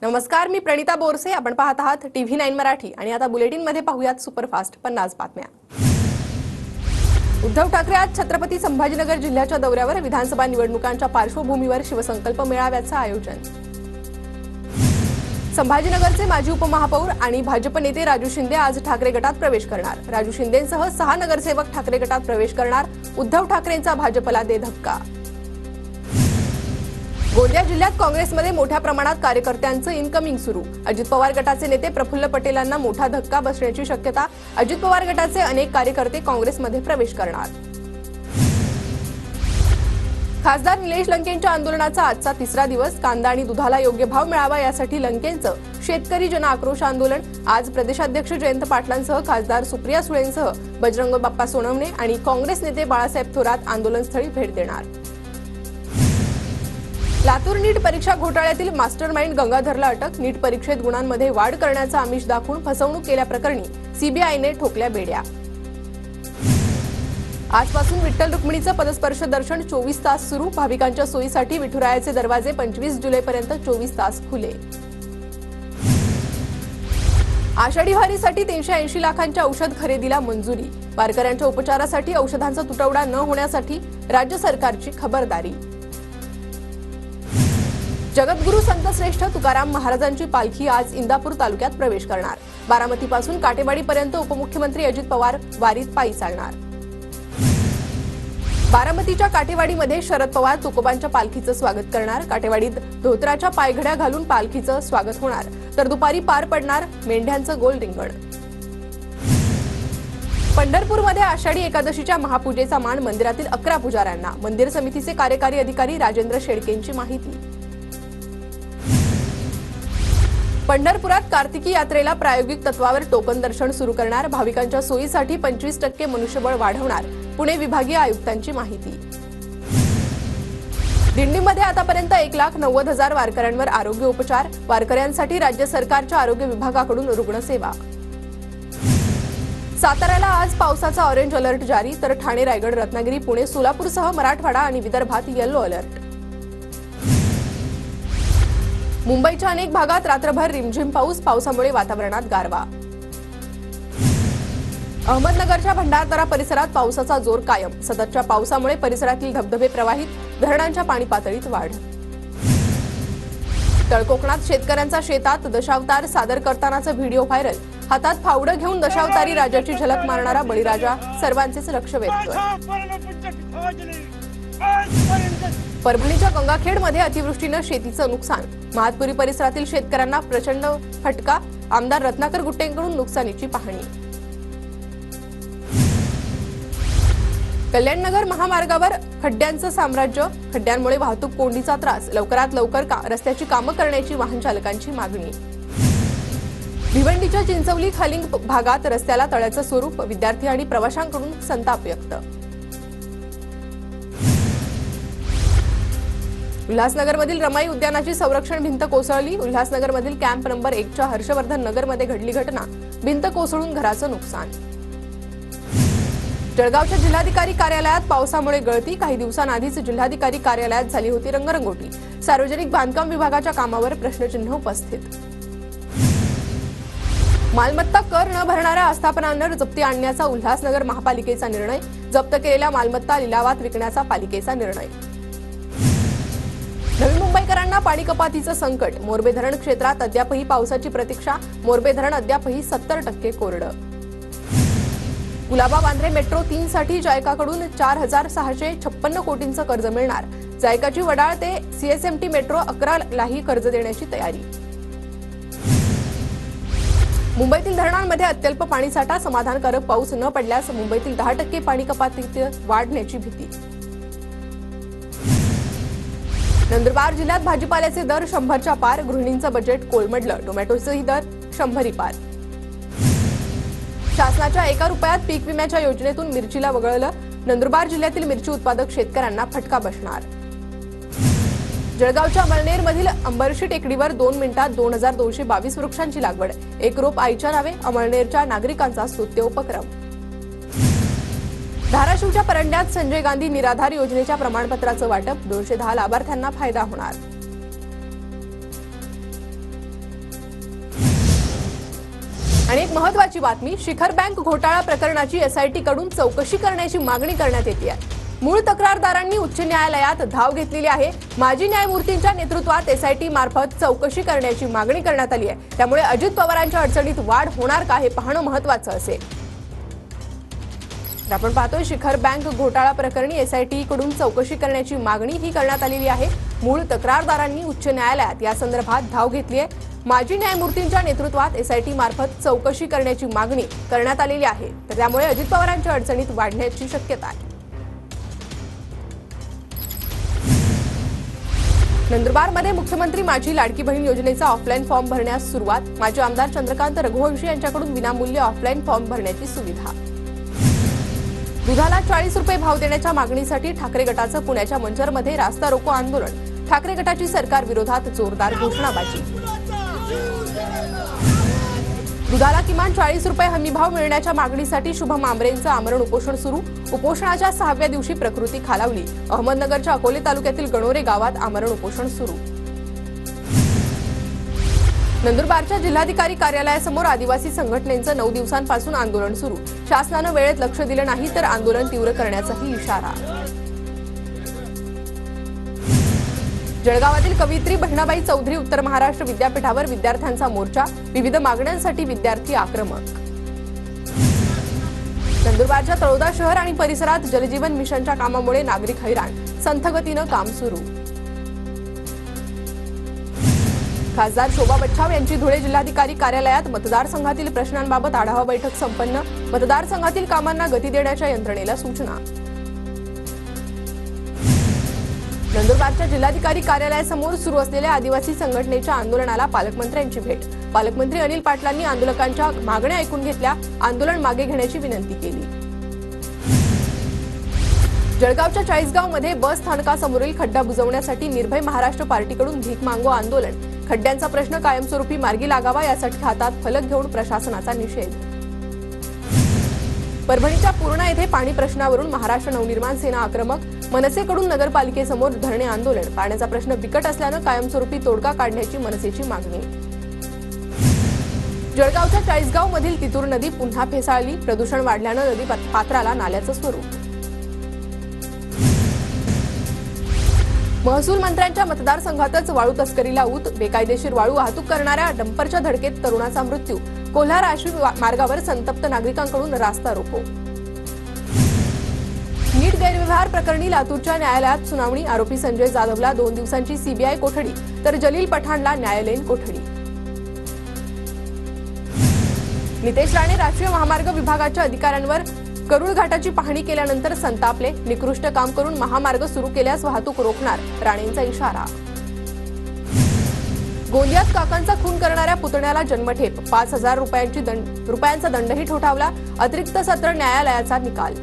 नमस्कार, मी प्रणिता बोरसे. आपण पाहत आहात TV9 मराठी आणि आता बुलेटिन मध्ये पाहूयात सुपरफास्ट 50 बातम्या. उद्धव ठाकरे आज छत्रपती संभाजीनगर जिल्ह्याच्या दौऱ्यावर. विधानसभा निवडणुकांच्या पार्श्वभूमीवर शिवसंकल्प मेळाव्याचं आयोजन. संभाजीनगरचे माजी उपमहापौर आणि भाजप नेते राजू शिंदे आज ठाकरे गटात प्रवेश करणार. राजू शिंदेंसह 6 नगरसेवक ठाकरे गटात प्रवेश करणार. उद्धव ठाकरेंचा भाजपला दे धक्का. गोंदिया जिल्ह्यात काँग्रेसमध्ये मोठ्या प्रमाणात कार्यकर्त्यांचं इनकमिंग सुरू. अजित पवार गटाचे नेते प्रफुल्ल पटेलांना मोठा धक्का बसण्याची शक्यता. अजित पवार गटाचे अनेक कार्यकर्ते काँग्रेसमध्ये प्रवेश करणार. खासदार निलेश लंकेंच्या आंदोलनाचा आजचा तिसरा दिवस. कांदा आणि दुधाला योग्य भाव मिळावा यासाठी लंकेंचं शेतकरी जन आक्रोश आंदोलन. आज प्रदेशाध्यक्ष जयंत पाटलांसह खासदार सुप्रिया सुळेंसह बजरंग बाप्पा सोनवणे आणि काँग्रेस नेते बाळासाहेब थोरात आंदोलनस्थळी भेट देणार. लातूर नीट परीक्षा घोटाळ्यातील मास्टरमाइंड गंगाधरला अटक. नीट परीक्षेत गुणांमध्ये वाढ करण्याचा आमिष दाखवून फसवणूक केल्याप्रकरणी सीबीआयने ठोकल्या बेड्या. आजपासून विठ्ठल रुक्मिणीचं पदस्पर्श दर्शन 24 तास सुरू. भाविकांच्या सोयीसाठी विठुरायाचे दरवाजे 25 जुलैपर्यंत 24 तास खुले. आषाढी वारीसाठी 380 लाखांच्या औषध खरेदीला मंजुरी. वारकऱ्यांच्या उपचारासाठी औषधांचा तुटवडा न होण्यासाठी राज्य सरकारची खबरदारी. जगद्गुरू संतश्रेष्ठ तुकाराम महाराजांची पालखी आज इंदापूर तालुक्यात प्रवेश करणार. बारामतीपासून काटेवाडीपर्यंत उपमुख्यमंत्री अजित पवार वारीत पायी चालणार. बारामतीच्या काटेवाडीमध्ये शरद पवार तुकोबांच्या पालखीचं स्वागत करणार. काटेवाडीत धोत्राच्या पायघड्या घालून पालखीचं स्वागत होणार. तर दुपारी पार पडणार मेंढ्यांचं गोल रिंगण. पंढरपूरमध्ये आषाढी एकादशीच्या महापूजेचा मान मंदिरातील 11 पुजाऱ्यांना. मंदिर समितीचे कार्यकारी अधिकारी राजेंद्र शेळकेंची माहिती. पंढरपुरात कार्तिकी यात्रेला प्रायोगिक तत्वावर टोकन दर्शन सुरू करणार. भाविकांच्या सोयीसाठी 25% मनुष्यबळ वाढवणार. पुणे विभागीय आयुक्तांची माहिती. दिंडीमध्ये आतापर्यंत 1,90,000 वारकऱ्यांवर आरोग्य उपचार. वारकऱ्यांसाठी राज्य सरकारच्या आरोग्य विभागाकडून रुग्णसेवा. साताऱ्याला आज पावसाचा ऑरेंज अलर्ट जारी. तर ठाणे, रायगड, रत्नागिरी, पुणे, सोलापूरसह मराठवाडा आणि विदर्भात येलो अलर्ट. मुंबईच्या अनेक भागात रात्रभर रिमझिम पाऊस. पावसामुळे वातावरणात गारवा. अहमदनगरच्या भंडारदरा परिसरात पावसाचा जोर कायम. सततच्या पावसामुळे परिसरातील धबधबे प्रवाहित. धरणांच्या पाणी पातळीत वाढ. तळकोकणात शेतकऱ्यांचा शेतात दशावतार सादर करतानाचा व्हिडिओ व्हायरल. हातात फावडं घेऊन दशावतारी राजाची झलक मारणारा बळीराजा सर्वांचेच लक्ष वेधतोय. परभणीच्या गंगाखेडमध्ये अतिवृष्टीनं शेतीचं नुकसान. महातपुरी परिसरातील शेतकऱ्यांना प्रचंड फटका. आमदार रत्नाकर गुट्टेंकडून नुकसानीची पाहणी. कल्याणनगर महामार्गावर खड्ड्यांचं साम्राज्य. खड्ड्यांमुळे वाहतूक कोंडीचा त्रास. लवकरात लवकर रस्त्याची कामं करण्याची वाहन चालकांची मागणी. भिवंडीच्या चिंचवली खालिंग भागात रस्त्याला तळ्याचं स्वरूप. विद्यार्थी आणि प्रवाशांकडून संताप व्यक्त. उल्हासनगरमधील रमाई उद्यानाची संरक्षण भिंत कोसळली. उल्हासनगरमधील कॅम्प नंबर 1च्या हर्षवर्धन नगरमध्ये घडली घटना. भिंत कोसळून घराचं नुकसान. जळगावच्या जिल्हाधिकारी कार्यालयात पावसामुळे गळती. काही दिवसांआधीच जिल्हाधिकारी कार्यालयात झाली होती रंगरंगोटी. सार्वजनिक बांधकाम विभागाच्या कामावर प्रश्नचिन्ह उपस्थित. मालमत्ता कर न भरणाऱ्या आस्थापनांवर जप्ती आणण्याचा उल्हासनगर महापालिकेचा निर्णय. जप्त केलेल्या मालमत्ता लिलावात विकण्याचा पालिकेचा निर्णय. नवी मुंबईकरांना पाणी कपातीचं संकट. मोरबे धरण क्षेत्रात अद्यापही पावसाची प्रतीक्षा. मोरबे धरण अद्यापही 70% कोरडं. गुलाबा वांद्रे मेट्रो 3 साठी जायकाकडून 4,656 कोटींचं कर्ज मिळणार. जायकाची वडाळ ते CSMT मेट्रो 11लाही कर्ज देण्याची तयारी. मुंबईतील धरणांमध्ये अत्यल्प पाणीसाठा. समाधानकारक पाऊस न पडल्यास मुंबईतील 10% पाणी कपातीत वाढण्याची भीती. नंदुरबार जिल्ह्यात भाजीपाल्याचे दर 100च्या पार. गृहिणींचं बजेट कोलमडलं. टोमॅटोचेही दर 100 पार. शासनाच्या 1 रुपयात पीक विम्याच्या योजनेतून मिरचीला वगळलं. नंदुरबार जिल्ह्यातील मिरची उत्पादक शेतकऱ्यांना फटका बसणार. जळगावच्या अमळनेरमधील अंबरशी टेकडीवर 2 मिनिटात 2222 वृक्षांची लागवड. 1 रोप आईच्या नावे. अमळनेरच्या नागरिकांचा स्तुत्य उपक्रम. धाराशिवच्या परंड्यात संजय गांधी निराधार योजनेच्या प्रमाणपत्राचं वाटप. 210 लाभार्थ्यांना फायदा होणार. आणि एक महत्त्वाची बातमी, शिखर बँक घोटाळा प्रकरणाची एसआयटी कडून चौकशी करण्याची मागणी करण्यात येते आहे। मूळ तक्रारदारांनी उच्च न्यायालयात धाव घेतलेली आहे। माजी न्यायमूर्तींच्या नेतृत्वात एसआयटी मार्फत चौकशी करण्याची मागणी करण्यात आली आहे। त्यामुळे अजित पवारांच्या अडचणीत वाढ होणार का हे पाहणं महत्त्वाचं असेल। आपण पाहतोय शिखर बँक घोटाळा प्रकरणी एसआयटी कडून चौकशी करण्याची मागणी ही करण्यात आलेली आहे। मूळ तक्रारदारांनी उच्च न्यायालयात या संदर्भात धाव घेतली आहे। माजी न्यायमूर्तींच्या नेतृत्वात एसआयटी मार्फत चौकशी करण्याची मागणी करण्यात आलेली आहे। तर त्यामुळे अजित पवारांच्या अडचणीत वाढण्याची शक्यता आहे। नंदुरबारमध्ये मुख्यमंत्री माझी लाडकी बहीण योजनेचा ऑफलाईन फॉर्म भरण्यास सुरुवात। माजी आमदार चंद्रकांत रघुवंशी यांच्याकडून विनामूल्य ऑफलाईन फॉर्म भरण्याची सुविधा। दुधाला 40 रुपये भाव देण्याच्या मागणीसाठी ठाकरे गटाचं पुण्याच्या मंचरमध्ये रास्ता रोको आंदोलन। ठाकरे गटाची सरकार विरोधात जोरदार घोषणाबाजी। दुधाला किमान 40 रुपये हमीभाव मिळण्याच्या मागणीसाठी शुभम आमरेंचं आमरण उपोषण सुरू। उपोषणाच्या 6व्या दिवशी प्रकृती खालावली। अहमदनगरच्या अकोले तालुक्यातील गणोरे गावात आमरण उपोषण सुरू। नंदुरबारच्या जिल्हाधिकारी कार्यालयासमोर आदिवासी संघटनेचं 9 दिवसांपासून आंदोलन सुरू। शासनानं वेळेत लक्ष दिलं नाही तर आंदोलन तीव्र करण्याचाही इशारा। जळगावातील कवयित्री बहिणाबाई चौधरी उत्तर महाराष्ट्र विद्यापीठावर विद्यार्थ्यांचा मोर्चा। विविध मागण्यांसाठी विद्यार्थी आक्रमक। नंदुरबारच्या तळोदा शहर आणि परिसरात जलजीवन मिशनच्या कामामुळे नागरिक हैराण। संथ गतीनं काम सुरू। खासदार शोभा बच्छाव यांची धुळे जिल्हाधिकारी कार्यालयात मतदारसंघातील प्रश्नांबाबत आढावा बैठक संपन्न। मतदारसंघातील कामांना गती देण्याच्या यंत्रणेला सूचना। नंदुरबारच्या जिल्हाधिकारी कार्यालयासमोर सुरू असलेल्या आदिवासी संघटनेच्या आंदोलनाला पालकमंत्र्यांची भेट। पालकमंत्री अनिल पाटलांनी आंदोलकांच्या मागण्या ऐकून घेतल्या। आंदोलन मागे घेण्याची विनंती केली। जळगावच्या चाळीसगावमध्ये बस स्थानकासमोरील खड्डा बुजवण्यासाठी निर्भय महाराष्ट्र पार्टीकडून भीक मागो आंदोलन। खड्ड्यांचा प्रश्न कायमस्वरूपी मार्गी लागावा यासाठी हातात फलक घेऊन प्रशासनाचा निषेध। परभणीच्या पूर्णा येथे पाणी प्रश्नावरून महाराष्ट्र नवनिर्माण सेना आक्रमक। मनसेकडून नगरपालिकेसमोर धरणे आंदोलन। पाण्याचा प्रश्न बिकट असल्यानं कायमस्वरूपी तोडगा काढण्याची मनसेची मागणी। जळगावच्या चाळीसगावमधील तितूर नदी पुन्हा फेसाळली। प्रदूषण वाढल्यानं नदी पात्राला नाल्याचं स्वरूप। महसूल मंत्र्यांच्या मतदारसंघातच वाळू तस्करीला ऊत। बेकायदेशीर वाळू वाहतूक करणाऱ्या डंपरच्या धडकेत तरुणाचा मृत्यू। कोल्हार आश्वी मार्गावर संतप्त नागरिकांकडून रास्ता रोको। नीट गैरव्यवहार प्रकरणी लातूरच्या न्यायालयात सुनावणी। आरोपी संजय जाधवला 2 दिवसांची सीबीआय कोठडी तर जलील पठाणला न्यायालयीन कोठडी। नितेश राणे राष्ट्रीय महामार्ग विभागाच्या अधिकाऱ्यांवर करूळ घाटाची पाहणी केल्यानंतर संतापले। निकृष्ट काम करून महामार्ग सुरू केल्यास वाहतूक रोखणार, राणेंचा इशारा। गोंदियात काकांचा खून करणाऱ्या पुतण्याला जन्मठेप। 5,000 रुपयांचा दंडही ठोठावला। अतिरिक्त सत्र न्यायालयाचा निकाल।